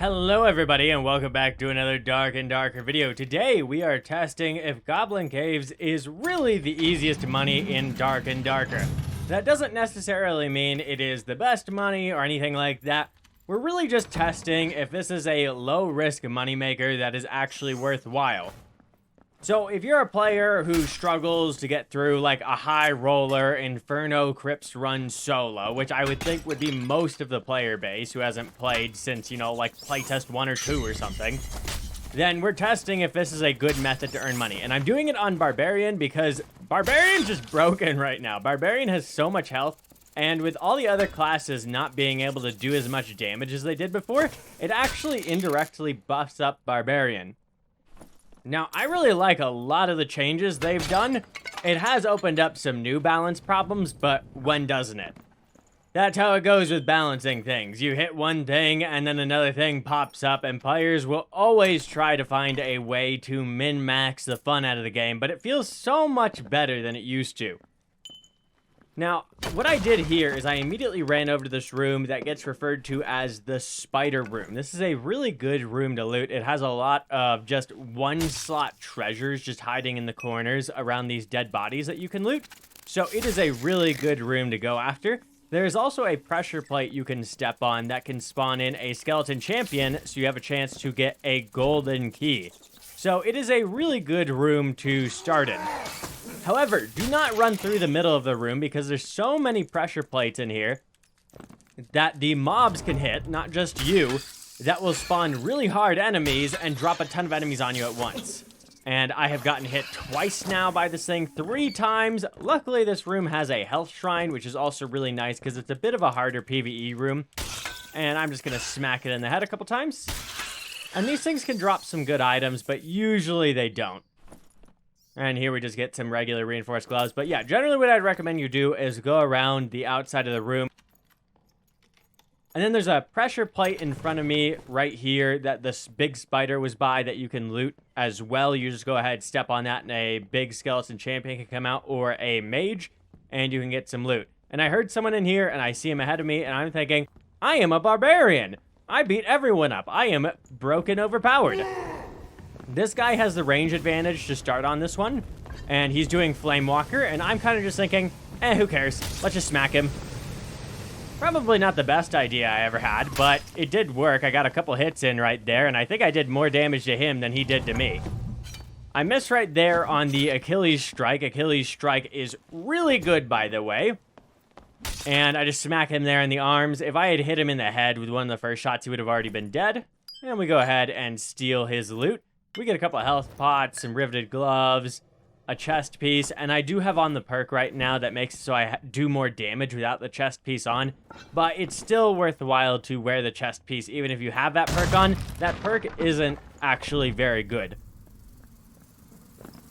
Hello everybody and welcome back to another Dark and Darker video. Today we are testing if Goblin Caves is really the easiest money in Dark and Darker. That doesn't necessarily mean it is the best money or anything like that. We're really just testing if this is a low risk moneymaker that is actually worthwhile. So if you're a player who struggles to get through like a high roller Inferno Crypts run solo, which I would think would be most of the player base who hasn't played since, you know, like playtest 1 or 2 or something, then we're testing if this is a good method to earn money. And I'm doing it on Barbarian because Barbarian's just broken right now. Barbarian has so much health, and with all the other classes not being able to do as much damage as they did before, it actually indirectly buffs up Barbarian. Now, I really like a lot of the changes they've done. It has opened up some new balance problems, but when doesn't it? That's how it goes with balancing things. You hit one thing, and then another thing pops up, and players will always try to find a way to min-max the fun out of the game, but it feels so much better than it used to. Now, what I did here is I immediately ran over to this room that gets referred to as the spider room. This is a really good room to loot. It has a lot of just one-slot treasures just hiding in the corners around these dead bodies that you can loot. So it is a really good room to go after. There's also a pressure plate you can step on that can spawn in a skeleton champion, so you have a chance to get a golden key. So it is a really good room to start in. However, do not run through the middle of the room because there's so many pressure plates in here that the mobs can hit, not just you, that will spawn really hard enemies and drop a ton of enemies on you at once. And I have gotten hit twice now by this thing, 3 times. Luckily, this room has a health shrine, which is also really nice because it's a bit of a harder PvE room. And I'm just going to smack it in the head a couple times. And these things can drop some good items, but usually they don't. And here we just get some regular reinforced gloves. But yeah, generally what I'd recommend you do is go around the outside of the room. And then there's a pressure plate in front of me right here that this big spider was by that you can loot as well. You just go ahead, step on that, and a big skeleton champion can come out, or a mage, and you can get some loot. And I heard someone in here, and I see him ahead of me, and I'm thinking, I am a barbarian. I beat everyone up. I am broken overpowered. This guy has the range advantage to start on this one, and he's doing Flame Walker, and I'm kind of just thinking, who cares? Let's just smack him. Probably not the best idea I ever had, but it did work. I got a couple hits in right there, and I think I did more damage to him than he did to me. I missed right there on the Achilles Strike. Achilles Strike is really good, by the way. And I just smack him there in the arms. If I had hit him in the head with one of the first shots, he would have already been dead. And we go ahead and steal his loot. We get a couple of health pots, some riveted gloves, a chest piece, and I do have on the perk right now that makes it so I do more damage without the chest piece on, but it's still worthwhile to wear the chest piece even if you have that perk on. That perk isn't actually very good,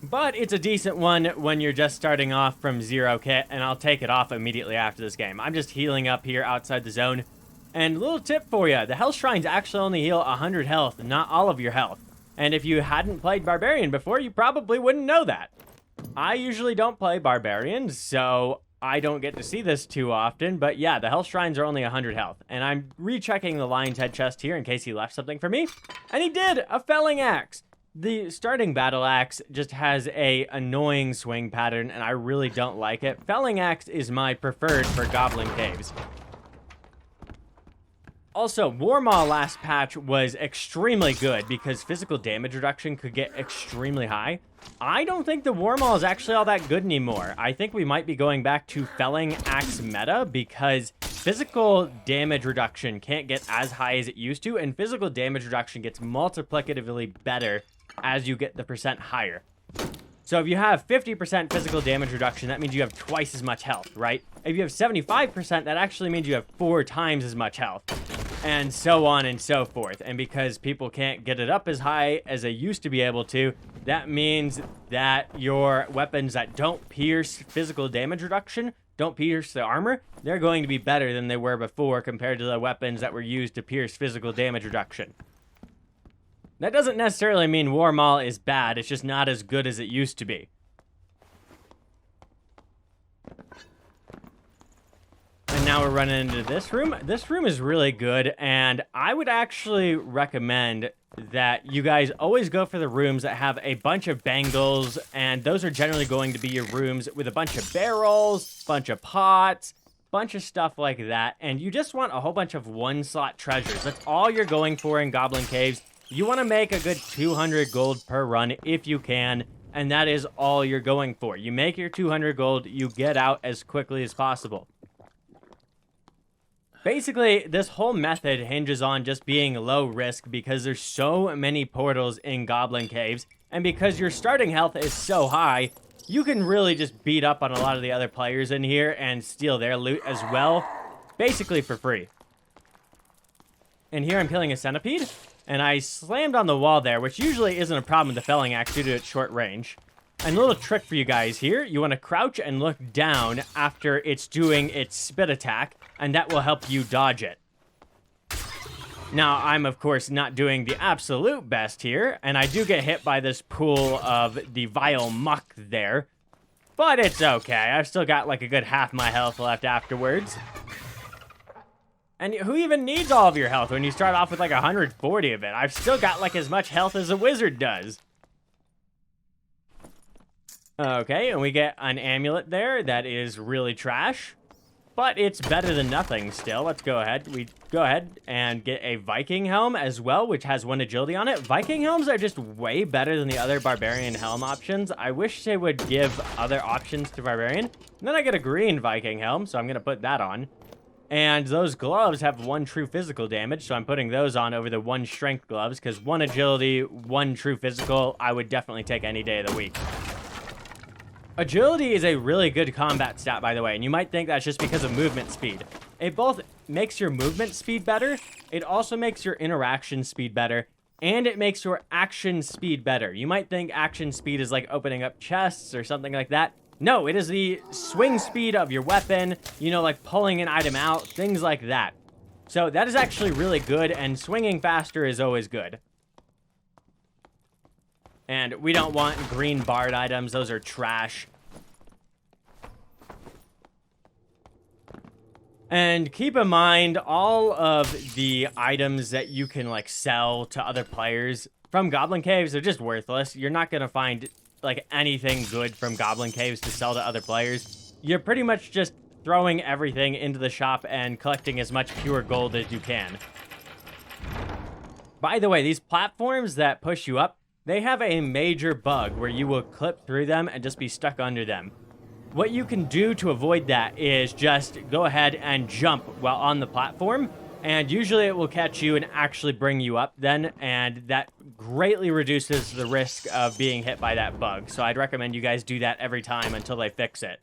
but it's a decent one when you're just starting off from 0 kit, and I'll take it off immediately after this game. I'm just healing up here outside the zone, and little tip for you, the health shrines actually only heal 100 health, not all of your health. And if you hadn't played Barbarian before, you probably wouldn't know that. I usually don't play Barbarian, so I don't get to see this too often. But yeah, the health shrines are only 100 health. And I'm rechecking the lion's head chest here in case he left something for me. And he did! A felling axe! The starting battle axe just has a annoying swing pattern, and I really don't like it. Felling axe is my preferred for Goblin Caves. Also, Warmaw last patch was extremely good because physical damage reduction could get extremely high. I don't think the Warmaw is actually all that good anymore. I think we might be going back to Felling Axe meta because physical damage reduction can't get as high as it used to, and physical damage reduction gets multiplicatively better as you get the percent higher. So if you have 50% physical damage reduction, that means you have twice as much health, right? If you have 75%, that actually means you have 4 times as much health. And so on and so forth. And because people can't get it up as high as they used to be able to, that means that your weapons that don't pierce physical damage reduction, don't pierce the armor, they're going to be better than they were before compared to the weapons that were used to pierce physical damage reduction. That doesn't necessarily mean Warmaw is bad, it's just not as good as it used to be. And now we're running into this room. This room is really good, and I would actually recommend that you guys always go for the rooms that have a bunch of bangles, and those are generally going to be your rooms with a bunch of barrels, bunch of pots, bunch of stuff like that, and you just want a whole bunch of one-slot treasures. That's all you're going for in Goblin Caves. You want to make a good 200 gold per run if you can, and that is all you're going for. You make your 200 gold, you get out as quickly as possible. Basically, this whole method hinges on just being low risk because there's so many portals in Goblin Caves, and because your starting health is so high, you can really just beat up on a lot of the other players in here and steal their loot as well, basically for free. And here I'm killing a centipede, and I slammed on the wall there, which usually isn't a problem with the felling axe due to its short range. And a little trick for you guys here, you want to crouch and look down after it's doing its spit attack, and that will help you dodge it. Now, I'm of course not doing the absolute best here, and I do get hit by this pool of the vile muck there, but it's okay. I've still got like a good half my health left afterwards. And who even needs all of your health when you start off with like 140 of it? I've still got like as much health as a wizard does. Okay, and we get an amulet there that is really trash, but it's better than nothing still. Let's go ahead. We go ahead and get a Viking helm as well, which has 1 agility on it. Viking helms are just way better than the other Barbarian helm options. I wish they would give other options to Barbarian. And then I get a green Viking helm, so I'm going to put that on. And those gloves have 1 true physical damage, so I'm putting those on over the 1 strength gloves, because 1 agility, 1 true physical, I would definitely take any day of the week. Agility is a really good combat stat, by the way, and you might think that's just because of movement speed. It both makes your movement speed better, it also makes your interaction speed better, and it makes your action speed better. You might think action speed is like opening up chests or something like that. No, it is the swing speed of your weapon, you know, like pulling an item out, things like that. So that is actually really good, and swinging faster is always good. And we don't want green barred items. Those are trash. And keep in mind, all of the items that you can, like, sell to other players from Goblin Caves are just worthless. You're not going to find, like, anything good from Goblin Caves to sell to other players. You're pretty much just throwing everything into the shop and collecting as much pure gold as you can. By the way, these platforms that push you up, they have a major bug where you will clip through them and just be stuck under them. What you can do to avoid that is just go ahead and jump while on the platform, and usually it will catch you and actually bring you up then, and that greatly reduces the risk of being hit by that bug. So I'd recommend you guys do that every time until they fix it.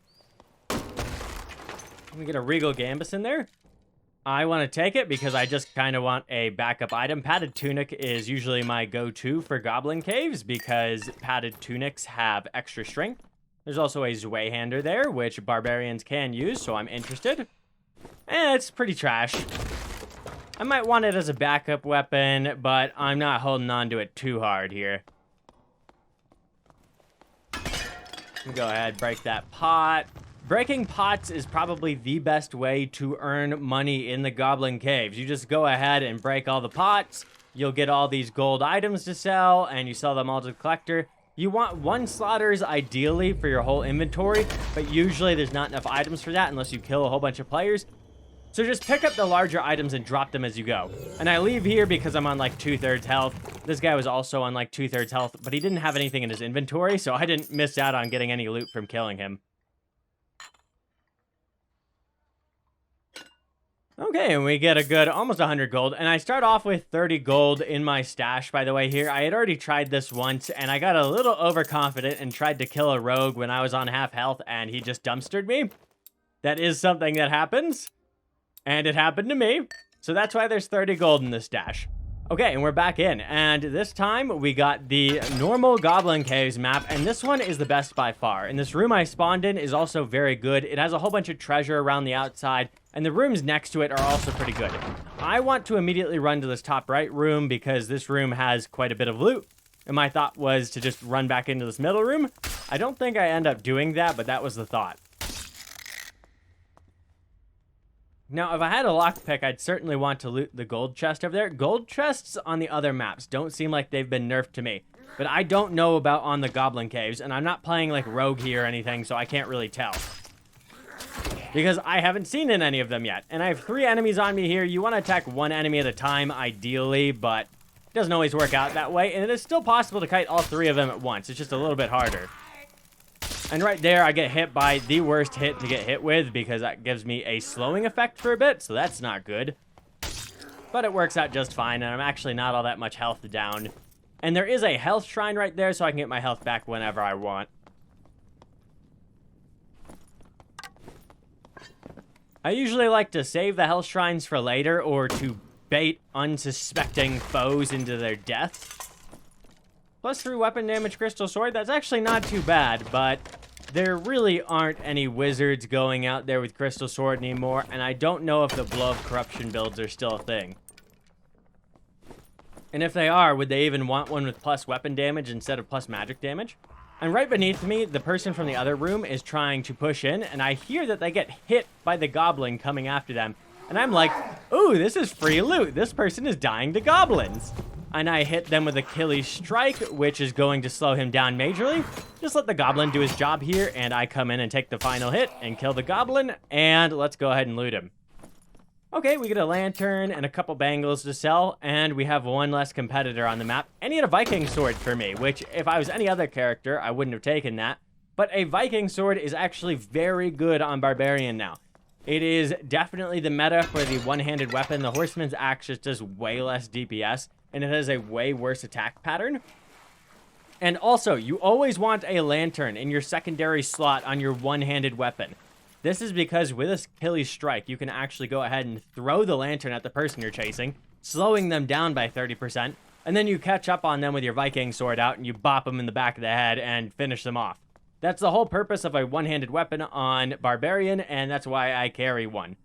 Let me get a Regal Gambus in there. I want to take it because I just kind of want a backup item. Padded Tunic is usually my go-to for Goblin Caves because padded tunics have extra strength. There's also a Zweihander there, which barbarians can use, so I'm interested. It's pretty trash. I might want it as a backup weapon, but I'm not holding on to it too hard here. Go ahead, break that pot. Breaking pots is probably the best way to earn money in the Goblin Caves. You just go ahead and break all the pots. You'll get all these gold items to sell, and you sell them all to the collector. You want 1 slaughters ideally for your whole inventory, but usually there's not enough items for that unless you kill a whole bunch of players. So just pick up the larger items and drop them as you go. And I leave here because I'm on like 2/3 health. This guy was also on like 2/3 health, but he didn't have anything in his inventory, so I didn't miss out on getting any loot from killing him. Okay, and we get a good almost 100 gold, and I start off with 30 gold in my stash, by the way, here. I had already tried this once, and I got a little overconfident and tried to kill a rogue when I was on half health, and he just dumpstered me. That is something that happens, and it happened to me, so that's why there's 30 gold in this stash. Okay, and we're back in, and this time we got the normal Goblin Caves map, and this one is the best by far. And this room I spawned in is also very good. It has a whole bunch of treasure around the outside, and the rooms next to it are also pretty good. I want to immediately run to this top right room because this room has quite a bit of loot, and my thought was to just run back into this middle room. I don't think I end up doing that, but that was the thought. Now, if I had a lockpick, I'd certainly want to loot the gold chest over there. Gold chests on the other maps don't seem like they've been nerfed to me. But I don't know about on the Goblin Caves, and I'm not playing like Rogue here or anything, so I can't really tell. Because I haven't seen in any of them yet. And I have 3 enemies on me here. You want to attack 1 enemy at a time, ideally, but it doesn't always work out that way. And it is still possible to kite all 3 of them at once. It's just a little bit harder. And right there, I get hit by the worst hit to get hit with, because that gives me a slowing effect for a bit, so that's not good. But it works out just fine, and I'm actually not all that much health down. And there is a health shrine right there, so I can get my health back whenever I want. I usually like to save the health shrines for later, or to bait unsuspecting foes into their death. +3 weapon damage crystal sword, that's actually not too bad, but there really aren't any wizards going out there with crystal sword anymore, and I don't know if the blow of corruption builds are still a thing. And if they are, would they even want one with plus weapon damage instead of plus magic damage? And right beneath me, the person from the other room is trying to push in, and I hear that they get hit by the goblin coming after them. And I'm like, ooh, this is free loot. This person is dying to goblins. And I hit them with Achilles Strike, which is going to slow him down majorly. Just let the goblin do his job here, and I come in and take the final hit and kill the goblin, and let's go ahead and loot him. Okay, we get a lantern and a couple bangles to sell, and we have 1 less competitor on the map. And he had a Viking sword for me, which if I was any other character, I wouldn't have taken that. But a Viking sword is actually very good on Barbarian now. It is definitely the meta for the one-handed weapon. The Horseman's Axe just does way less DPS, and it has a way worse attack pattern. And also, you always want a lantern in your secondary slot on your one-handed weapon. This is because with Achilles Strike, you can actually go ahead and throw the lantern at the person you're chasing, slowing them down by 30%, and then you catch up on them with your Viking sword out and you bop them in the back of the head and finish them off. That's the whole purpose of a one-handed weapon on Barbarian, and that's why I carry one.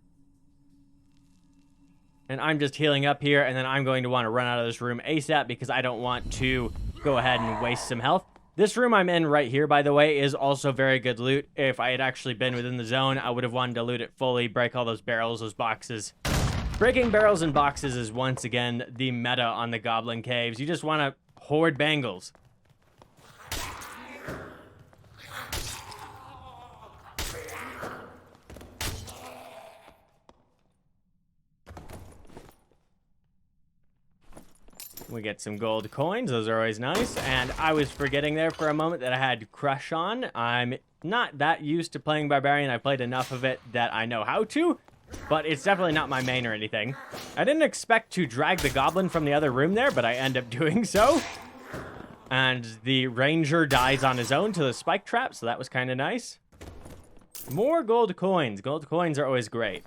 And I'm just healing up here, and then I'm going to want to run out of this room ASAP because I don't want to go ahead and waste some health. This room I'm in right here, by the way, is also very good loot. If I had actually been within the zone, I would have wanted to loot it fully, break all those barrels, those boxes. Breaking barrels and boxes is once again the meta on the Goblin Caves. You just want to hoard bangles. We get some gold coins. Those are always nice. And I was forgetting there for a moment that I had Crush on. I'm not that used to playing Barbarian. I played enough of it that I know how to, but it's definitely not my main or anything. I didn't expect to drag the goblin from the other room there, but I end up doing so. And the ranger dies on his own to the spike trap, so that was kind of nice. More gold coins. Gold coins are always great.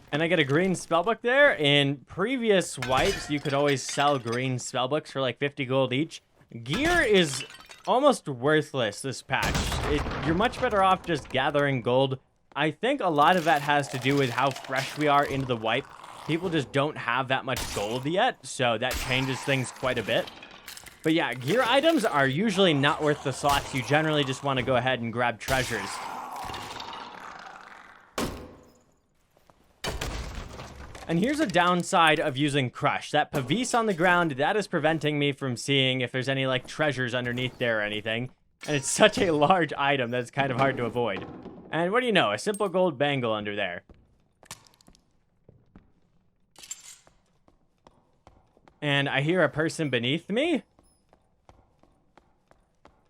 And I get a green spellbook there. In previous wipes, you could always sell green spellbooks for like 50 gold each. Gear is almost worthless this patch. You're much better off just gathering gold. I think a lot of that has to do with how fresh we are into the wipe. People just don't have that much gold yet, so that changes things quite a bit. But yeah, gear items are usually not worth the slots. You generally just want to go ahead and grab treasures. And here's a downside of using Crush. That Pavis on the ground, that is preventing me from seeing if there's any, like, treasures underneath there or anything. And it's such a large item that it's kind of hard to avoid. And what do you know? A simple gold bangle under there. And I hear a person beneath me.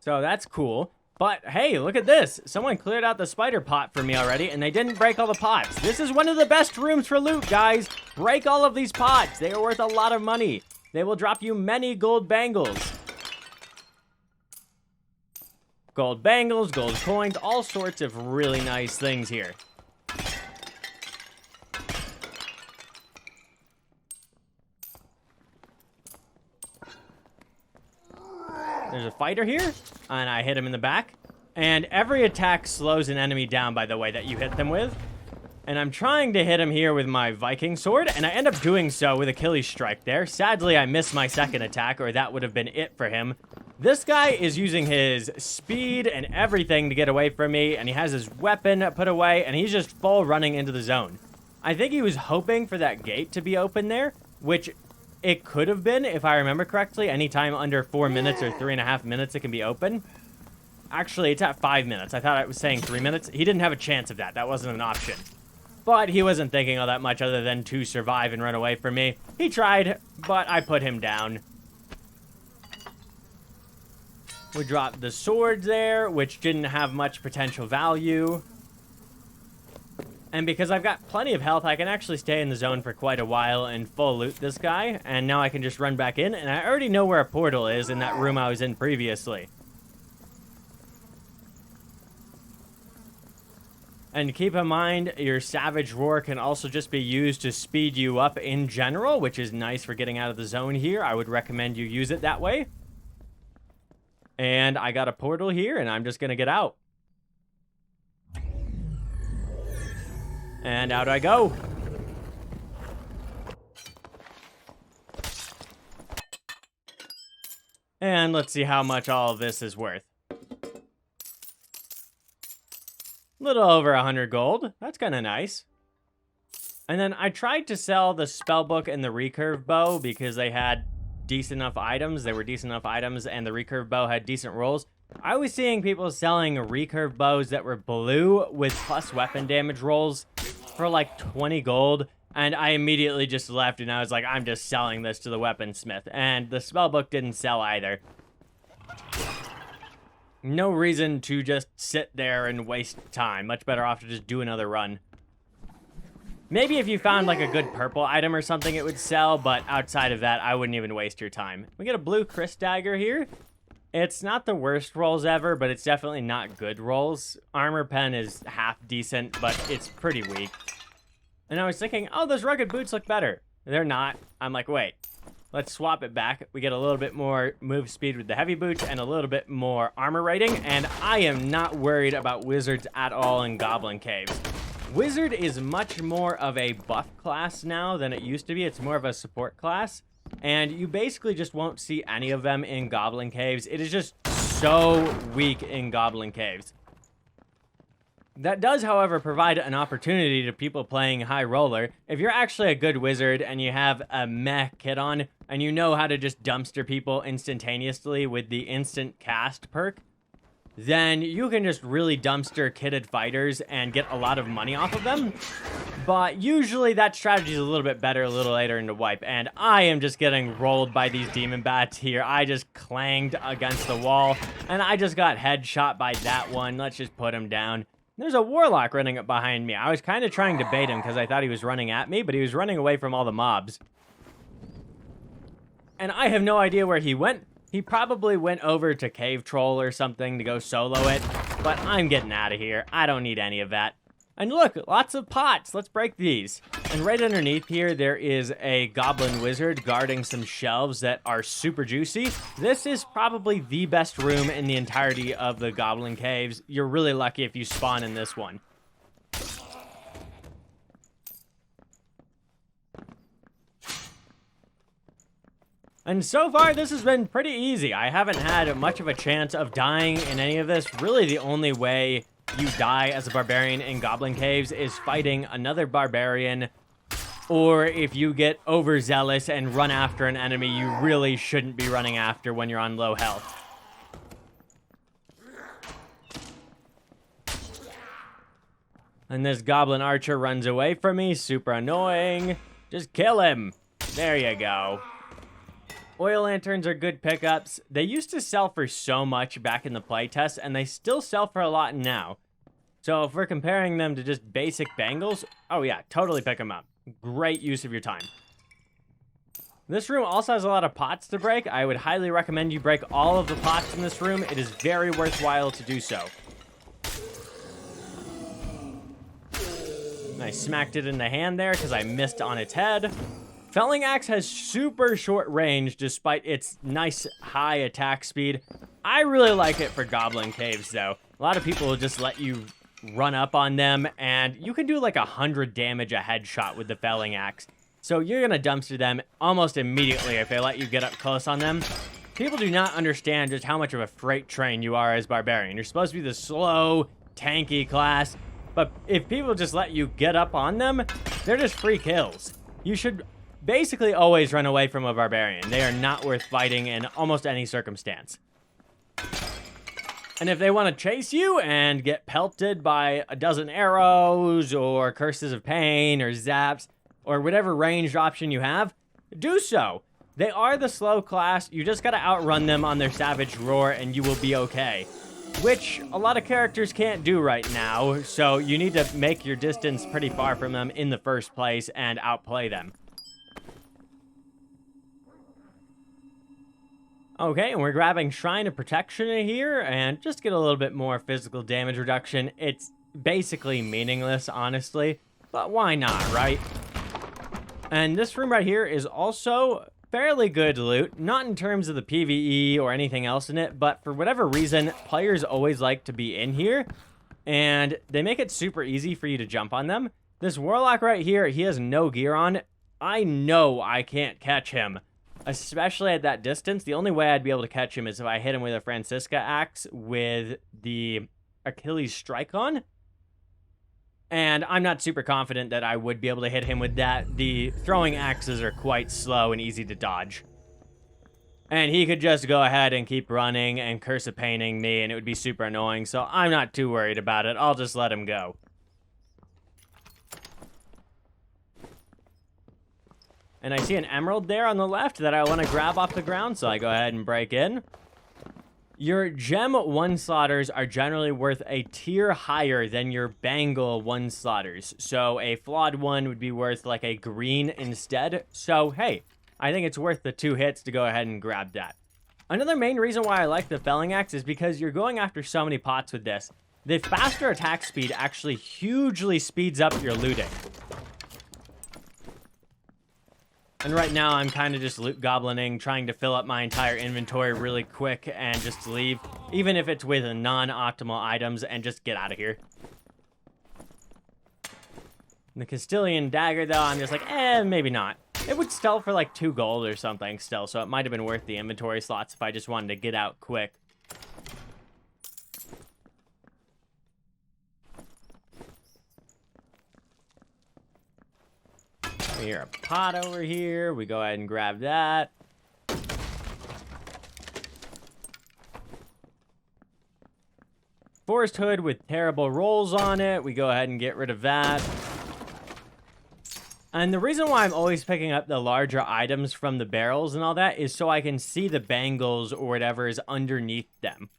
So that's cool. But, hey, look at this. Someone cleared out the spider pot for me already, and they didn't break all the pots. This is one of the best rooms for loot, guys. Break all of these pots. They are worth a lot of money. They will drop you many gold bangles. Gold bangles, gold coins, all sorts of really nice things here. There's a fighter here, and I hit him in the back. And every attack slows an enemy down, by the way, that you hit them with. And I'm trying to hit him here with my Viking sword, and I end up doing so with Achilles Strike there. Sadly, I missed my second attack, or that would have been it for him. This guy is using his speed and everything to get away from me, and he has his weapon put away, and he's just full running into the zone. I think he was hoping for that gate to be open there, which it could have been, if I remember correctly. Anytime under 4 minutes or 3.5 minutes, it can be open. Actually, it's at 5 minutes. I thought I was saying 3 minutes. He didn't have a chance of that. That wasn't an option. But he wasn't thinking all that much other than to survive and run away from me. He tried, but I put him down. We dropped the sword there, which didn't have much potential value. And because I've got plenty of health, I can actually stay in the zone for quite a while and full loot this guy. And now I can just run back in, and I already know where a portal is in that room I was in previously. And keep in mind, your Savage Roar can also just be used to speed you up in general, which is nice for getting out of the zone here. I would recommend you use it that way. And I got a portal here, and I'm just going to get out. And out I go. And let's see how much all of this is worth. Little over 100 gold. That's kind of nice. And then I tried to sell the spellbook and the recurve bow because they had decent enough items. They were decent enough items, and the recurve bow had decent rolls. I was seeing people selling recurve bows that were blue with plus weapon damage rolls for like 20 gold. And I immediately just left, and I was like, I'm just selling this to the weaponsmith. And the spellbook didn't sell either. No reason to just sit there and waste time. Much better off to just do another run. Maybe if you found like a good purple item or something, it would sell, but outside of that, I wouldn't even waste your time. We get a blue Chris dagger here. It's not the worst rolls ever, but it's definitely not good rolls. Armor pen is half decent, but it's pretty weak. And I was thinking, oh, those rugged boots look better. They're not. I'm like, wait. Let's swap it back. We get a little bit more move speed with the heavy boots and a little bit more armor rating. And I am not worried about wizards at all in Goblin Caves. Wizard is much more of a buff class now than it used to be. It's more of a support class. And you basically just won't see any of them in Goblin Caves. It is just so weak in Goblin Caves. That does, however, provide an opportunity to people playing High Roller. If you're actually a good wizard and you have a meh kit on, and you know how to just dumpster people instantaneously with the instant cast perk, then you can just really dumpster kitted fighters and get a lot of money off of them. But usually that strategy is a little bit better a little later in the wipe, and I am just getting rolled by these demon bats here. I just clanged against the wall, and I just got headshot by that one. Let's just put him down. There's a warlock running up behind me. I was kind of trying to bait him because I thought he was running at me, but he was running away from all the mobs. And I have no idea where he went. He probably went over to Cave Troll or something to go solo it, but I'm getting out of here. I don't need any of that. And look, lots of pots. Let's break these. And right underneath here, there is a goblin wizard guarding some shelves that are super juicy. This is probably the best room in the entirety of the Goblin Caves. You're really lucky if you spawn in this one. And so far, this has been pretty easy. I haven't had much of a chance of dying in any of this. Really, the only way you die as a barbarian in Goblin Caves is fighting another barbarian, or if you get overzealous and run after an enemy you really shouldn't be running after when you're on low health. And this goblin archer runs away from me, super annoying. Just kill him. There you go. Oil lanterns are good pickups. They used to sell for so much back in the playtest, and they still sell for a lot now. So if we're comparing them to just basic bangles, oh yeah, totally pick them up. Great use of your time. This room also has a lot of pots to break. I would highly recommend you break all of the pots in this room. It is very worthwhile to do so. And I smacked it in the hand there because I missed on its head. Felling Axe has super short range despite its nice high attack speed. I really like it for Goblin Caves though. A lot of people will just let you run up on them, and you can do like 100 damage a headshot with the Felling Axe. So you're gonna dumpster them almost immediately if they let you get up close on them. people do not understand just how much of a freight train you are as Barbarian. You're supposed to be the slow, tanky class, but if people just let you get up on them, they're just free kills. You should basically always run away from a Barbarian. They are not worth fighting in almost any circumstance. And if they want to chase you and get pelted by a dozen arrows or curses of pain or zaps or whatever ranged option you have, do so. They are the slow class. You just got to outrun them on their savage roar and you will be okay. Which a lot of characters can't do right now, so you need to make your distance pretty far from them in the first place and outplay them. Okay, and we're grabbing Shrine of Protection here, and just get a little bit more physical damage reduction. It's basically meaningless, honestly, but why not, right? And this room right here is also fairly good loot, not in terms of the PvE or anything else in it, but for whatever reason, players always like to be in here, and they make it super easy for you to jump on them. This Warlock right here, he has no gear on. I know I can't catch him. Especially at that distance. The only way I'd be able to catch him is if I hit him with a Francisca axe with the Achilles strike on. And I'm not super confident that I would be able to hit him with that. The throwing axes are quite slow and easy to dodge. And he could just go ahead and keep running and curse of paining me, and it would be super annoying, so I'm not too worried about it. I'll just let him go. And I see an emerald there on the left that I want to grab off the ground, so I go ahead and break in. Your gem one-slotters are generally worth a tier higher than your bangle one-slotters. So a flawed one would be worth like a green instead. So hey, I think it's worth the 2 hits to go ahead and grab that. Another main reason why I like the felling axe is because you're going after so many pots with this. The faster attack speed actually hugely speeds up your looting. And right now, I'm kind of just loot goblining, trying to fill up my entire inventory really quick and just leave, even if it's with non-optimal items, and just get out of here. The Castilian dagger, though, I'm just like, maybe not. It would sell for like 2 gold or something still, so it might have been worth the inventory slots if I just wanted to get out quick. We hear a pot over here. We go ahead and grab that. Forest hood with terrible rolls on it. We go ahead and get rid of that. And the reason why I'm always picking up the larger items from the barrels and all that is so I can see the bangles or whatever is underneath them.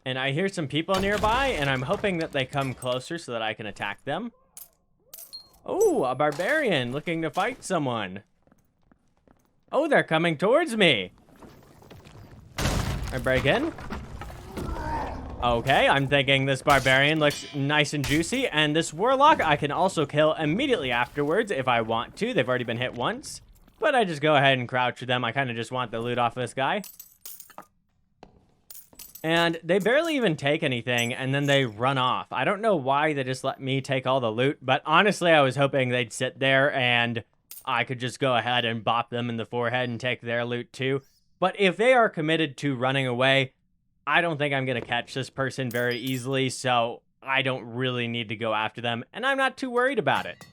And I hear some people nearby, and I'm hoping that they come closer so that I can attack them. Oh, a barbarian looking to fight someone. Oh, they're coming towards me. I break in. Okay, I'm thinking this barbarian looks nice and juicy, and this warlock I can also kill immediately afterwards if I want to. They've already been hit once, but I just go ahead and crouch with them. I kind of just want the loot off of this guy. And they barely even take anything, and then they run off. I don't know why they just let me take all the loot, but honestly, I was hoping they'd sit there and I could just go ahead and bop them in the forehead and take their loot too. But if they are committed to running away, I don't think I'm going to catch this person very easily, so I don't really need to go after them, and I'm not too worried about it.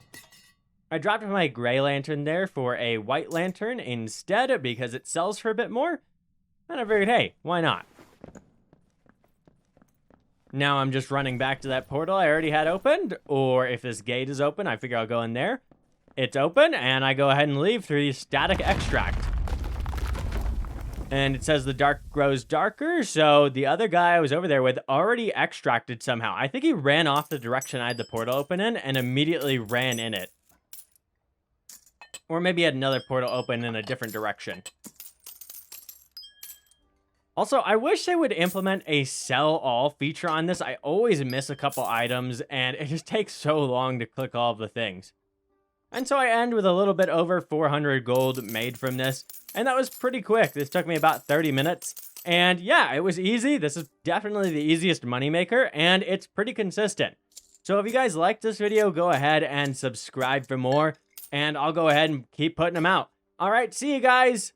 I dropped my gray lantern there for a white lantern instead because it sells for a bit more, and I figured, hey, why not? Now I'm just running back to that portal I already had opened, or if this gate is open, I figure I'll go in there. It's open, and I go ahead and leave through the static extract. And it says the dark grows darker, so the other guy I was over there with already extracted somehow. I think he ran off the direction I had the portal open in and immediately ran in it. Or maybe he had another portal open in a different direction. Also, I wish they would implement a sell all feature on this. I always miss a couple items, and it just takes so long to click all of the things. And so I end with a little bit over 400 gold made from this, and that was pretty quick. This took me about 30 minutes, and yeah, it was easy. This is definitely the easiest moneymaker, and it's pretty consistent. So if you guys liked this video, go ahead and subscribe for more. and I'll go ahead and keep putting them out. All right, see you guys.